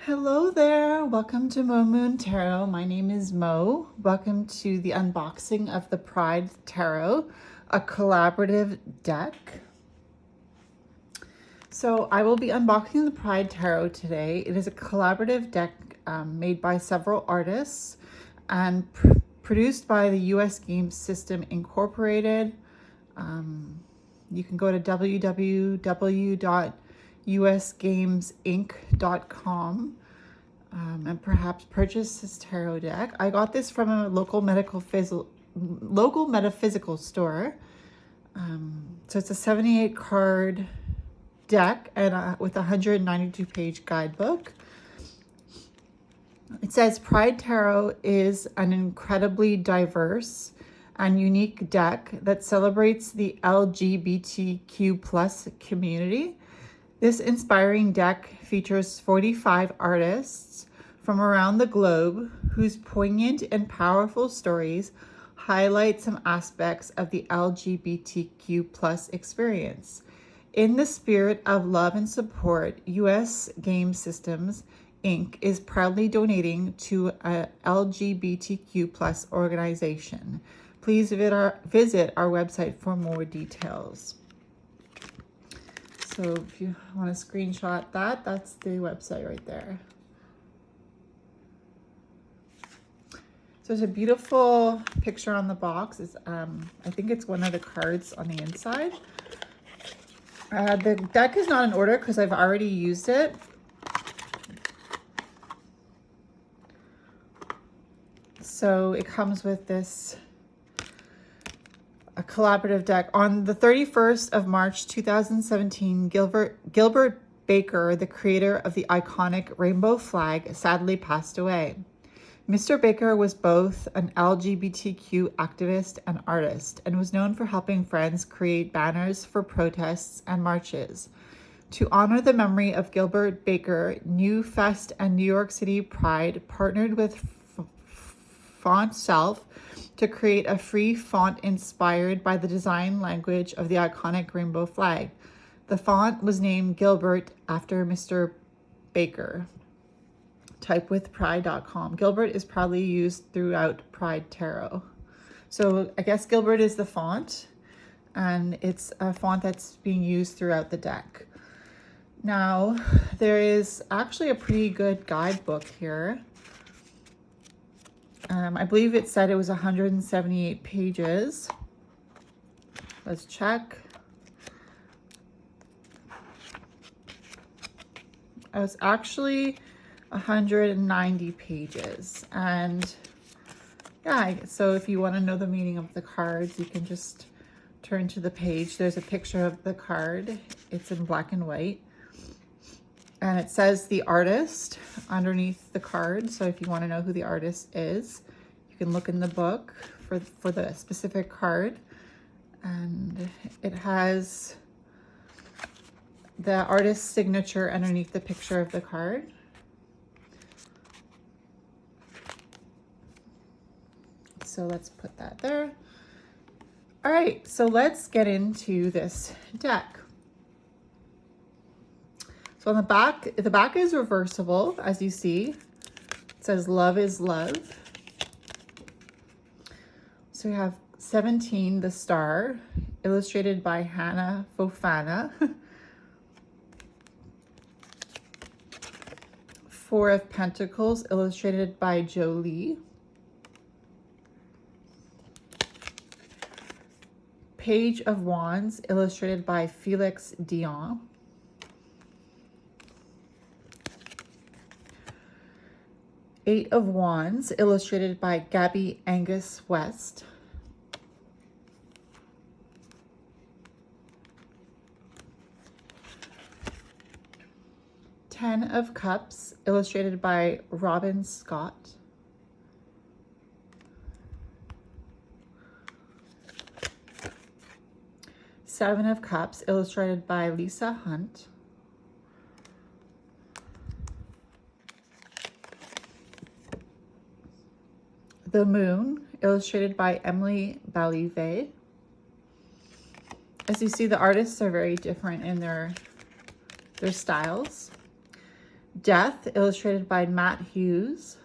Hello there, welcome to Mo Moon Tarot. My name is Mo. Welcome to the unboxing of the Pride Tarot, a collaborative deck. So I will be unboxing the Pride Tarot today. It is a collaborative deck made by several artists and produced by the US Game System Incorporated. You can go to www.usgamesinc.com and perhaps purchase this tarot deck. I got this from a local metaphysical store. So it's a 78 card deck and with a 192 page guidebook. It says Pride Tarot is an incredibly diverse and unique deck that celebrates the LGBTQ plus community. This inspiring deck features 45 artists from around the globe whose poignant and powerful stories highlight some aspects of the LGBTQ plus experience. In the spirit of love and support, US Game Systems Inc. is proudly donating to a LGBTQ plus organization. Please visit our website for more details. So if you want to screenshot that, that's the website right there. So there's a beautiful picture on the box. It's, I think it's one of the cards on the inside. The deck is not in order because I've already used it. So it comes with this a collaborative deck. On the 31st of March 2017, Gilbert Baker, the creator of the iconic rainbow flag, sadly passed away. Mr. Baker was both an LGBTQ activist and artist, and was known for helping friends create banners for protests and marches. To honor the memory of Gilbert Baker, New Fest and New York City Pride partnered with Font Self to create a free font inspired by the design language of the iconic rainbow flag. The font was named Gilbert after Mr. Baker. Type with pride.com. Gilbert is proudly used throughout Pride Tarot. So I guess Gilbert is the font, and it's a font that's being used throughout the deck. Now, there is actually a pretty good guidebook here. I believe it said it was 178 pages. Let's check. It was actually 190 pages. And yeah, so if you want to know the meaning of the cards, you can just turn to the page. There's a picture of the card. It's in black and white. And it says the artist underneath the card. So if you want to know who the artist is, you can look in the book for the specific card. And it has the artist's signature underneath the picture of the card. So let's put that there. All right, so let's get into this deck. So on the back is reversible, as you see. It says love is love. So we have 17, the star, illustrated by Hannah Fofana. 4 of Pentacles, illustrated by Jolie. Page of Wands, illustrated by Felix Dion. Eight of Wands, illustrated by Gabby Angus West. Ten of Cups, illustrated by Robin Scott. Seven of Cups, illustrated by Lisa Hunt. The Moon, illustrated by Emily Balive. As you see, the artists are very different in their styles. Death, illustrated by Matt Hughes.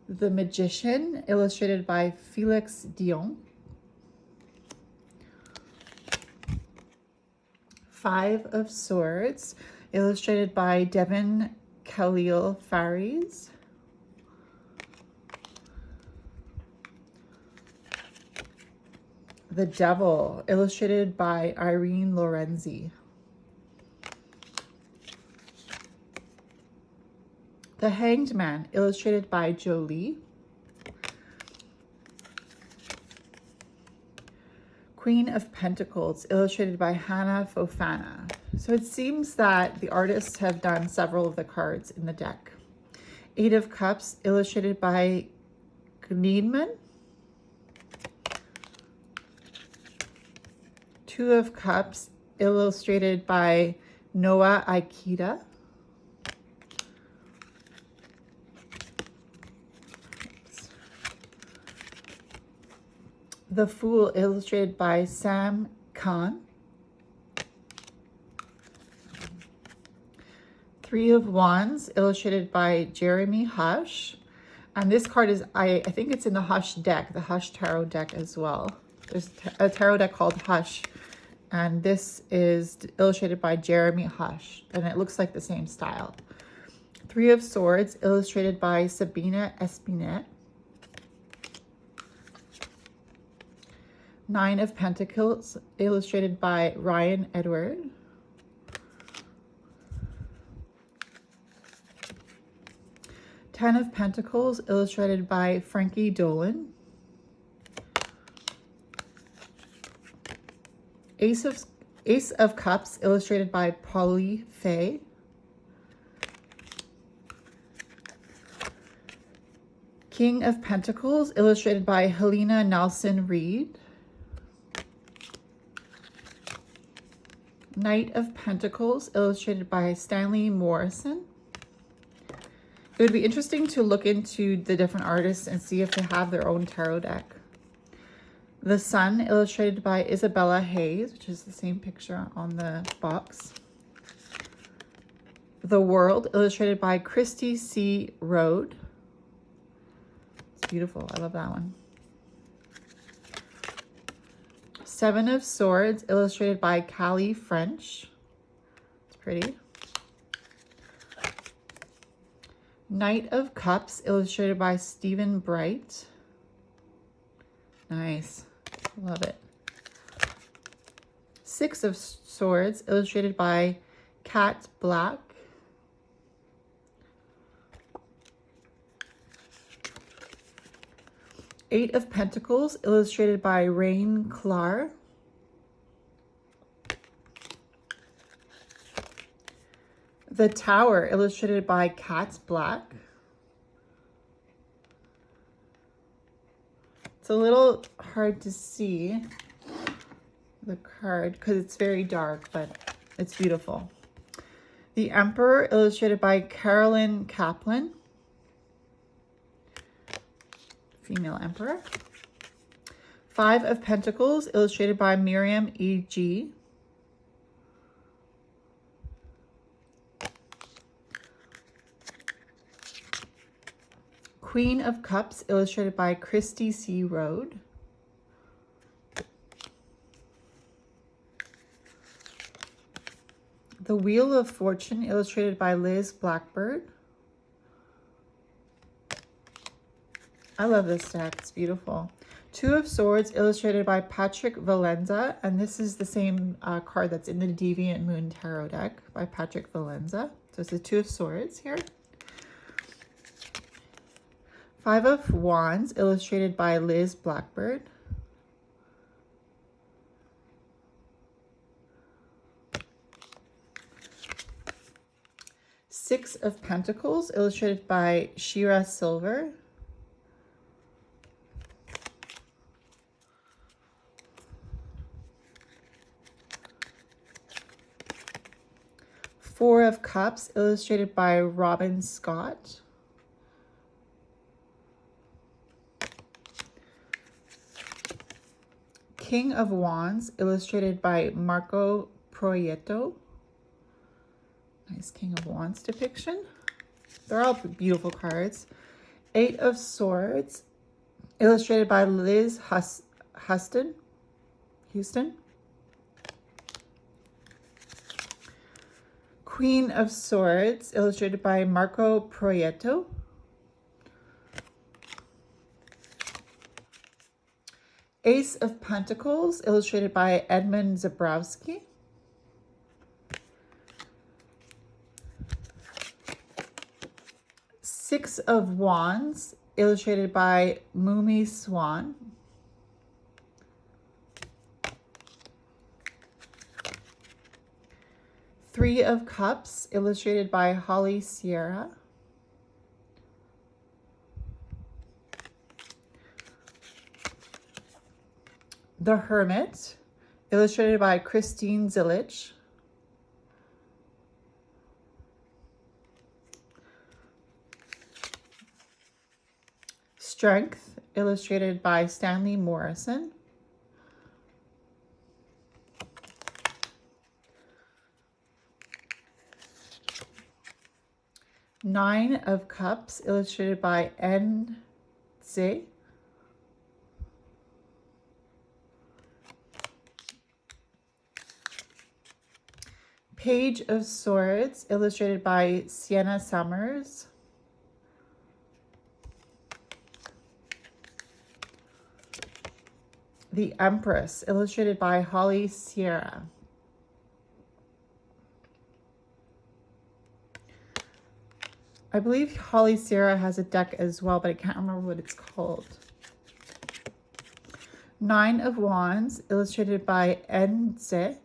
The Magician, illustrated by Felix Dion. Five of Swords, illustrated by Devin Khalil Faries. The Devil, illustrated by Irene Lorenzi. The Hanged Man, illustrated by Jolie. Queen of Pentacles, illustrated by Hannah Fofana. So it seems that the artists have done several of the cards in the deck. Eight of Cups, illustrated by Gneedman. Two of Cups, illustrated by Noah Ikeda. The Fool, illustrated by Sam Khan. Three of Wands, illustrated by Jeremy Hush. And this card is, I think it's in the Hush deck, the Hush Tarot deck as well. There's a tarot deck called Hush. And this is illustrated by Jeremy Hush. And it looks like the same style. Three of Swords, illustrated by Sabina Espinet. Nine of Pentacles, illustrated by Ryan Edward. Ten of Pentacles, illustrated by Frankie Dolan. Ace of Cups, illustrated by Polly Fay. King of Pentacles, illustrated by Helena Nelson Reed. Knight of Pentacles, illustrated by Stanley Morrison. It would be interesting to look into the different artists and see if they have their own tarot deck. The Sun, illustrated by Isabella Hayes, which is the same picture on the box. The World, illustrated by Christy C. Rode. It's beautiful. I love that one. Seven of Swords, illustrated by Callie French. It's pretty. Knight of Cups, illustrated by Stephen Bright. Nice. Love it. Six of Swords, illustrated by Kat Black. Eight of Pentacles, illustrated by Rain Clar. The Tower, illustrated by Kat Black. It's a little hard to see the card because it's very dark, but it's beautiful. The Emperor, illustrated by Carolyn Kaplan. Female Emperor. Five of Pentacles, illustrated by Miriam E.G. Queen of Cups, illustrated by Christy C. Rode. The Wheel of Fortune, illustrated by Liz Blackbird. I love this deck. It's beautiful. Two of Swords, illustrated by Patrick Valenza. And this is the same card that's in the Deviant Moon Tarot deck by Patrick Valenza. So it's the Two of Swords here. Five of Wands, illustrated by Liz Blackbird. Six of Pentacles, illustrated by Shira Silver. Four of Cups, illustrated by Robin Scott. King of Wands, illustrated by Marco Proieto. Nice King of Wands depiction. They're all beautiful cards. Eight of Swords, illustrated by Liz Houston. Queen of Swords, illustrated by Marco Proieto. Ace of Pentacles, illustrated by Edmund Zebrowski. Six of Wands, illustrated by Mumi Swan. Three of Cups, illustrated by Holly Sierra. The Hermit, illustrated by Christine Zilich. Strength, illustrated by Stanley Morrison. Nine of Cups, illustrated by N.Z. Page of Swords, illustrated by Sienna Summers. The Empress, illustrated by Holly Sierra. I believe Holly Sierra has a deck as well, but I can't remember what it's called. Nine of Wands, illustrated by Enze.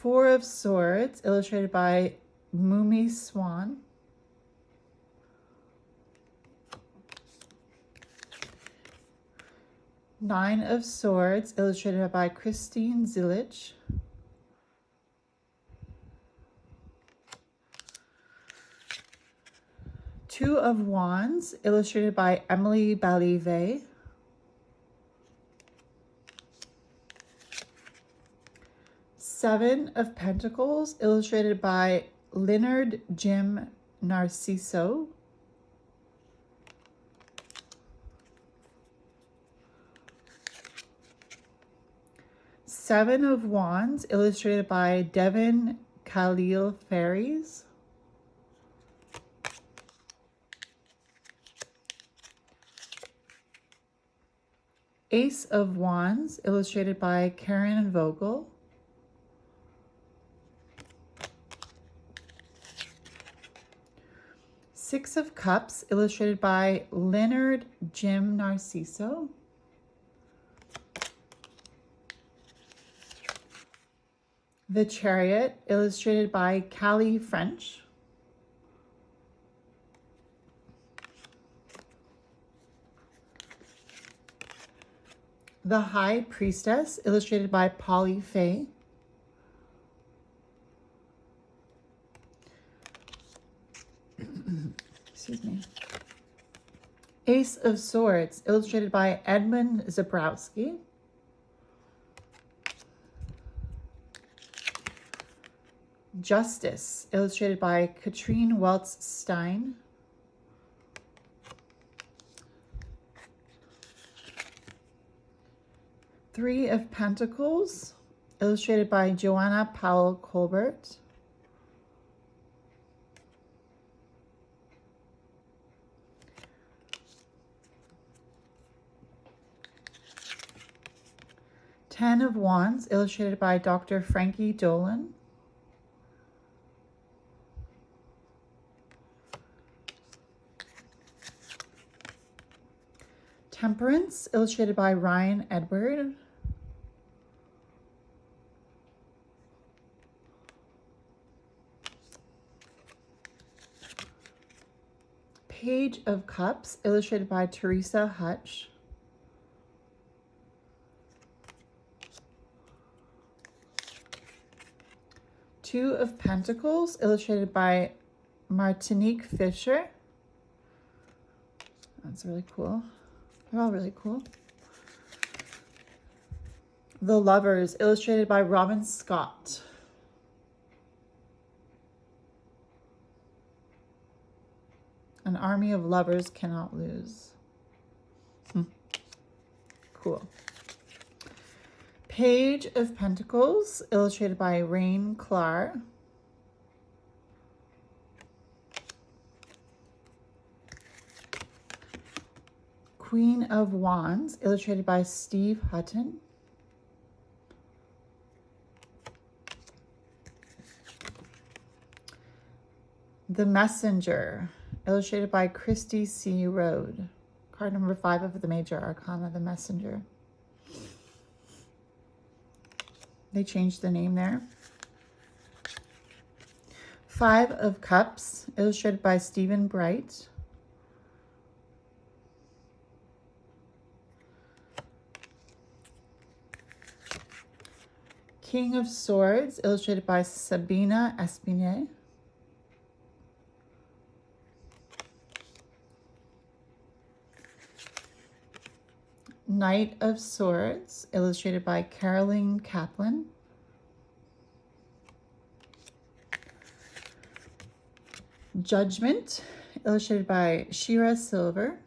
Four of Swords, illustrated by Mumi Swan. Nine of Swords, illustrated by Christine Zilich. Two of Wands, illustrated by Emily Balive. Seven of Pentacles, illustrated by Leonard Jim Narciso. Seven of Wands, illustrated by Devin Khalil Ferries. Ace of Wands, illustrated by Karen Vogel. Six of Cups, illustrated by Leonard Jim Narciso. The Chariot, illustrated by Callie French. The High Priestess, illustrated by Polly Fay. Excuse me. Ace of Swords, illustrated by Edmund Zebrowski. Justice, illustrated by Katrine Weltz Stein. Three of Pentacles, illustrated by Joanna Powell Colbert. Ten of Wands, illustrated by Dr. Frankie Dolan. Temperance, illustrated by Ryan Edward. Page of Cups, illustrated by Teresa Hutch. Two of Pentacles, illustrated by Martinique Fisher. That's really cool. They're all really cool. The Lovers, illustrated by Robin Scott. An army of lovers cannot lose. Cool. Page of Pentacles, illustrated by Rain Clar. Queen of Wands, illustrated by Steve Hutton. The Messenger, illustrated by Christy C. Rode. Card number 5 of the Major Arcana, The Messenger. They changed the name there. 5 of Cups, illustrated by Stephen Bright. King of Swords, illustrated by Sabina Espinay. Knight of Swords, illustrated by Caroline Kaplan. Judgment, illustrated by Shira Silver.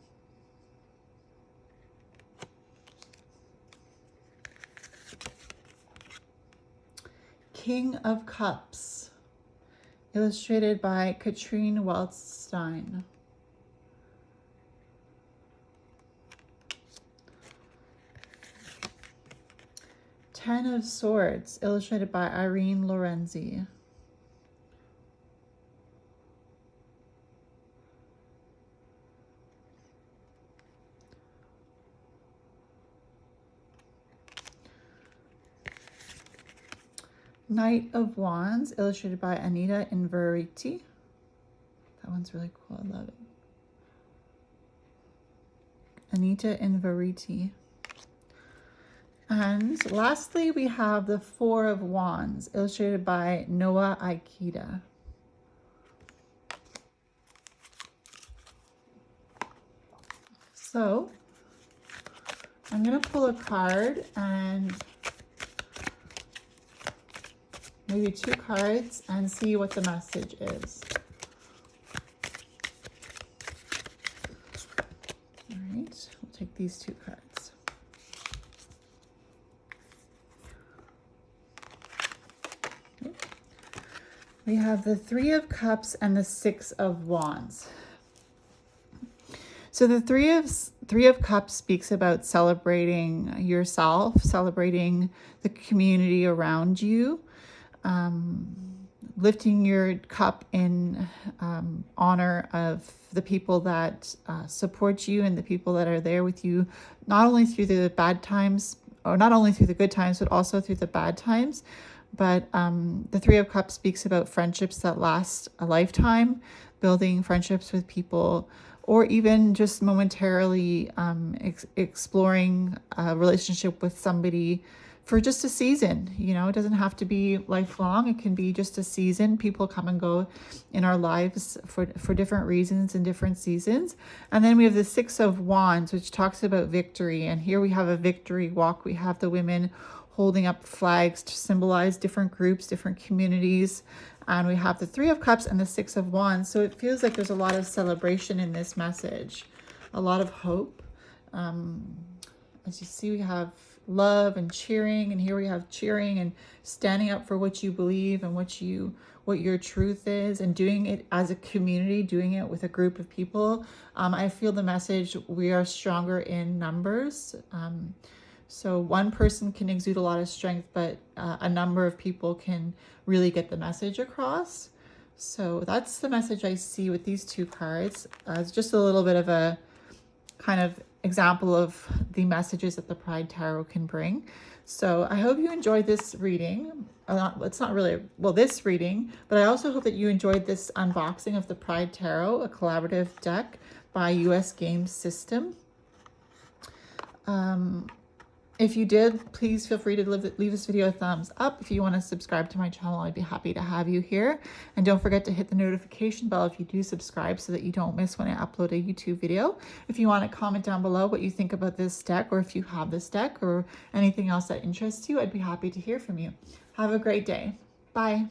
King of Cups, illustrated by Katrine Waldstein. Ten of Swords, illustrated by Irene Lorenzi. Knight of Wands, illustrated by Anita Inveriti. That one's really cool. I love it. Anita Inveriti. And lastly, we have the Four of Wands, illustrated by Noah Aikida. So I'm going to pull a card and maybe 2 cards and see what the message is. All right, we'll take these 2 cards. We have the 3 of Cups and the 6 of Wands. So the three of Cups speaks about celebrating yourself, celebrating the community around you, lifting your cup in honor of the people that support you and the people that are there with you, not only through the bad times, or not only through the good times, but also through the bad times. But the 3 of Cups speaks about friendships that last a lifetime, building friendships with people, or even just momentarily exploring a relationship with somebody for just a season. You know, it doesn't have to be lifelong. It can be just a season. People come and go in our lives for different reasons and different seasons. And then we have the 6 of Wands, which talks about victory. And here we have a victory walk. We have the women holding up flags to symbolize different groups, different communities. And we have the 3 of Cups and the 6 of Wands. So it feels like there's a lot of celebration in this message, a lot of hope. As you see, we have love and cheering, and here we have cheering and standing up for what you believe and what your truth is, and doing it as a community, doing it with a group of people. I feel the message, we are stronger in numbers. So one person can exude a lot of strength, but a number of people can really get the message across. So that's the message I see with these 2 cards. It's just a little bit of a kind of example of the messages that the Pride Tarot can bring. So I hope you enjoyed this reading. It's not really, well, this reading, but I also hope that you enjoyed this unboxing of the Pride Tarot, a collaborative deck by US Games System. If you did, please feel free to leave this video a thumbs up. If you want to subscribe to my channel, I'd be happy to have you here. And don't forget to hit the notification bell if you do subscribe so that you don't miss when I upload a YouTube video. If you want to comment down below what you think about this deck, or if you have this deck or anything else that interests you, I'd be happy to hear from you. Have a great day. Bye.